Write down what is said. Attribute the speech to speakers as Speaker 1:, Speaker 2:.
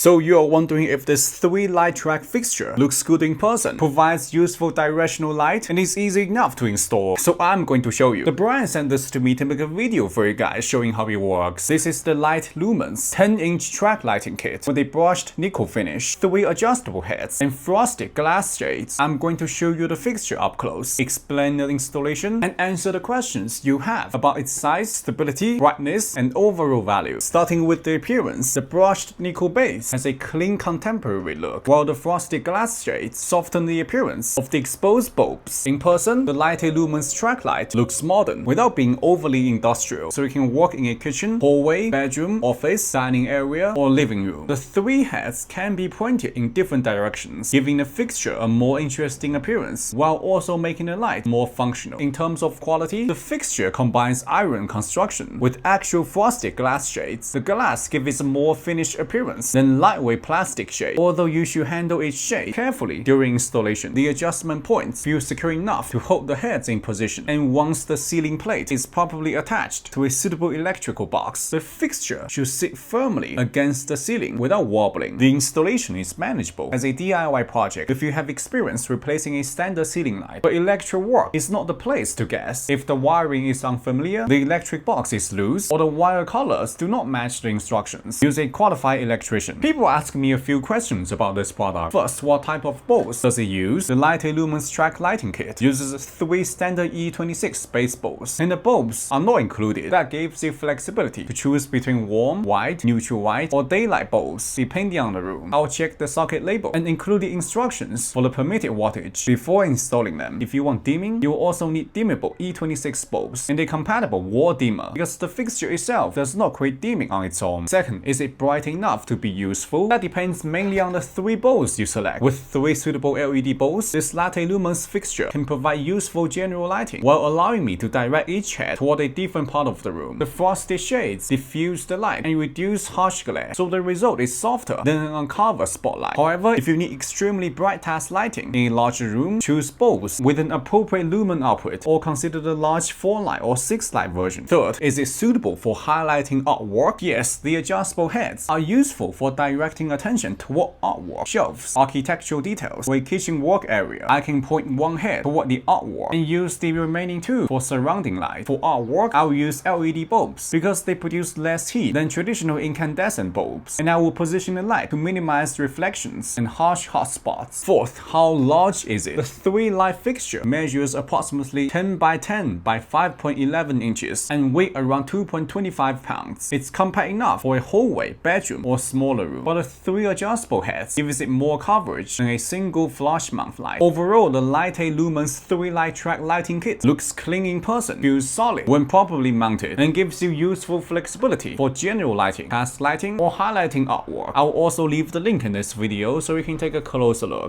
Speaker 1: So you're wondering if this 3 light track fixture looks good in person, provides useful directional light, and is easy enough to install. So I'm going to show you. The brand sent this to me to make a video for you guys showing how it works. This is the Laite Lumens 10-inch track lighting kit with a brushed nickel finish, 3 adjustable heads, and frosted glass shades. I'm going to show you the fixture up close, explain the installation, and answer the questions you have about its size, stability, brightness, and overall value. Starting with the appearance, the brushed nickel base has a clean contemporary look, while the frosted glass shades soften the appearance of the exposed bulbs. In person, the Laite Lumens track light looks modern without being overly industrial, so you can work in a kitchen, hallway, bedroom, office, dining area, or living room. The 3 heads can be pointed in different directions, giving the fixture a more interesting appearance, while also making the light more functional. In terms of quality, the fixture combines iron construction with actual frosted glass shades. The glass gives it a more finished appearance than lightweight plastic shade, although you should handle its shade carefully during installation. The adjustment points feel secure enough to hold the heads in position, and once the ceiling plate is properly attached to a suitable electrical box, the fixture should sit firmly against the ceiling without wobbling. The installation is manageable as a DIY project if you have experience replacing a standard ceiling light, but electrical work is not the place to guess. If the wiring is unfamiliar, the electric box is loose, or the wire colors do not match the instructions, use a qualified electrician. People ask me a few questions about this product. First, what type of bulbs does it use? The Laite Lumens track lighting kit uses 3 standard E26 base bulbs, and the bulbs are not included. That gives you flexibility to choose between warm, white, neutral white, or daylight bulbs, depending on the room. I'll check the socket label and include the instructions for the permitted wattage before installing them. If you want dimming, you will also need dimmable E26 bulbs and a compatible wall dimmer, because the fixture itself does not create dimming on its own. Second, is it bright enough to be useful? That depends mainly on the 3 bulbs you select. With 3 suitable LED bulbs, this Laite Lumens fixture can provide useful general lighting while allowing me to direct each head toward a different part of the room. The frosted shades diffuse the light and reduce harsh glare, so the result is softer than an uncovered spotlight. However, if you need extremely bright task lighting in a larger room, choose bulbs with an appropriate lumen output, or consider the large 4-light or 6-light version. Third, is it suitable for highlighting artwork? Yes, the adjustable heads are useful for directing attention toward artwork, shelves, architectural details, or a kitchen work area. I can point one head toward the artwork and use the remaining 2 for surrounding light. For artwork, I will use LED bulbs because they produce less heat than traditional incandescent bulbs, and I will position the light to minimize reflections and harsh hotspots. Fourth, how large is it? The 3 light fixture measures approximately 10 by 10 by 5.11 inches and weighs around 2.25 pounds. It's compact enough for a hallway, bedroom, or smaller room, but the 3 adjustable heads gives it more coverage than a single flush mount light. Overall, the Laite Lumens 3 light track lighting kit looks clean in person, feels solid when properly mounted, and gives you useful flexibility for general lighting, task lighting, or highlighting artwork. I'll also leave the link in this video so you can take a closer look.